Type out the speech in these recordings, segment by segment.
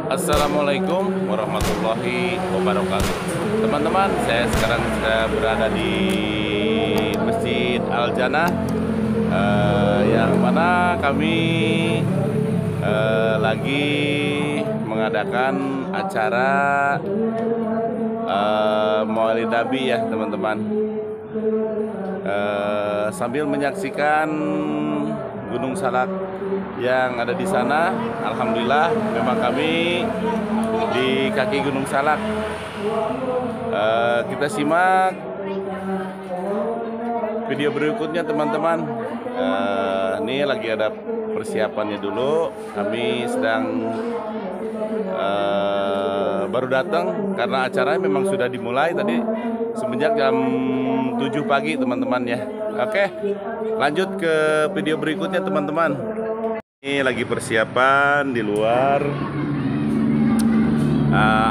Assalamualaikum warahmatullahi wabarakatuh. Teman-teman, saya sekarang sudah berada di Masjid Al-Jannah, yang mana kami lagi mengadakan acara Maulid Nabi ya teman-teman. Sambil menyaksikan Gunung Salak yang ada di sana. Alhamdulillah, memang kami di kaki Gunung Salak. Kita simak video berikutnya teman-teman. Ini lagi ada persiapannya dulu. Kami sedang baru datang karena acaranya memang sudah dimulai tadi semenjak jam 7 pagi teman-teman ya. Oke, lanjut ke video berikutnya teman-teman. Ini lagi persiapan di luar.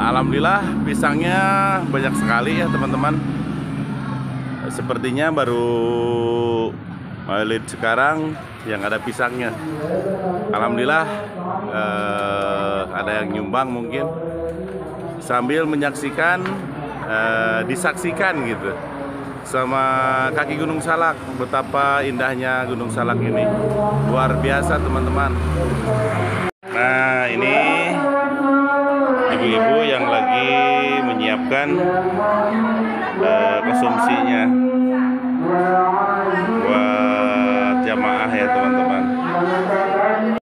Alhamdulillah pisangnya banyak sekali ya teman-teman. Sepertinya baru Maulid sekarang yang ada pisangnya. Alhamdulillah ada yang nyumbang mungkin. Sambil menyaksikan, disaksikan gitu sama kaki Gunung Salak, betapa indahnya Gunung Salak ini, luar biasa teman-teman. Nah, ini ibu-ibu yang lagi menyiapkan konsumsinya buat jamaah ya teman-teman.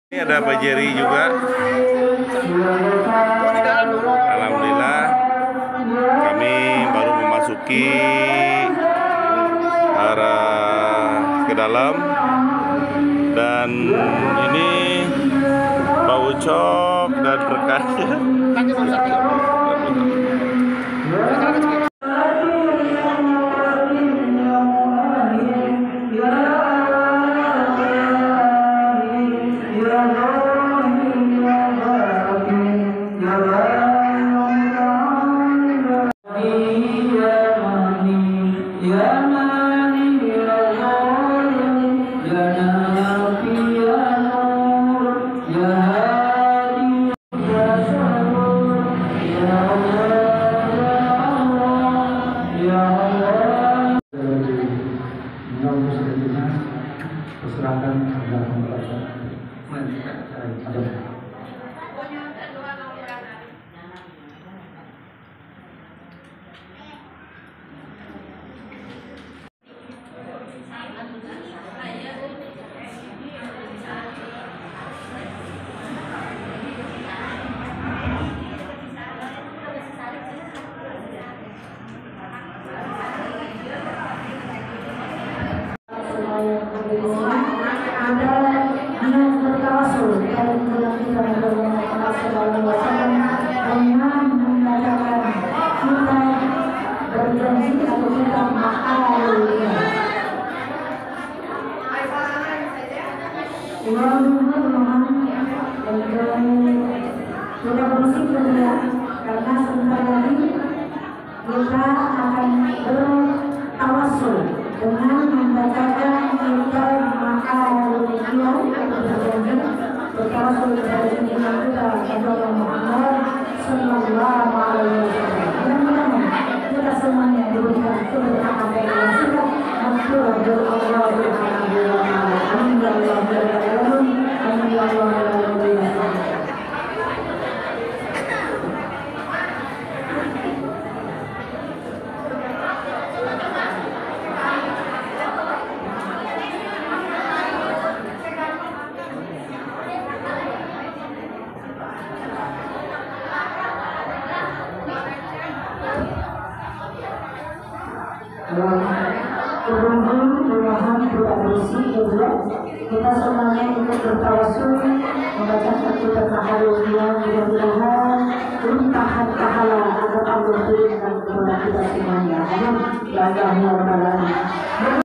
Ini ada Pak Jerry juga. Alhamdulillah kami baru memasuki arah ke dalam, dan ini Pak Ucok dan rekannya. Sudah bersih ya, karena sebentar lagi kita akan bertawasul dengan membacakan kitab Ma'arifiyah atau berjanji bertawasul kepada junjungan kita kepada Muhammad Sallallahu Alaihi Wasallam. Mudah-mudahan kita semuanya diberikan keberkahan dan wasiat maghfirah dari Allah Subhanahu wa taala. Amin ya rabbal alamin. Amin ya rabbal alamin. Kita semuanya ikut bertawasul membaca kitab Ma'arifiyah, mudah-mudahan limpahan pahala agar Allah berikan kepada kita semuanya. Amin ya rabbal alamin.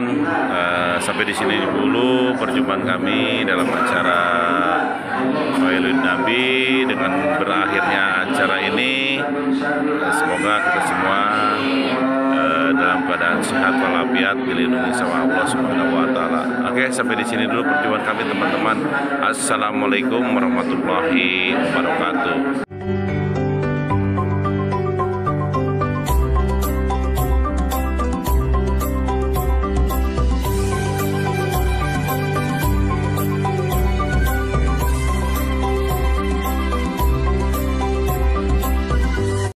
teman-teman, sampai di sini dulu perjumpaan kami dalam acara Maulid Nabi. Dengan berakhirnya acara ini, semoga kita semua dalam keadaan sehat walafiat, dilindungi sama Allah Subhanahu wa taala. Oke, sampai di sini dulu perjumpaan kami teman-teman. Assalamualaikum warahmatullahi wabarakatuh.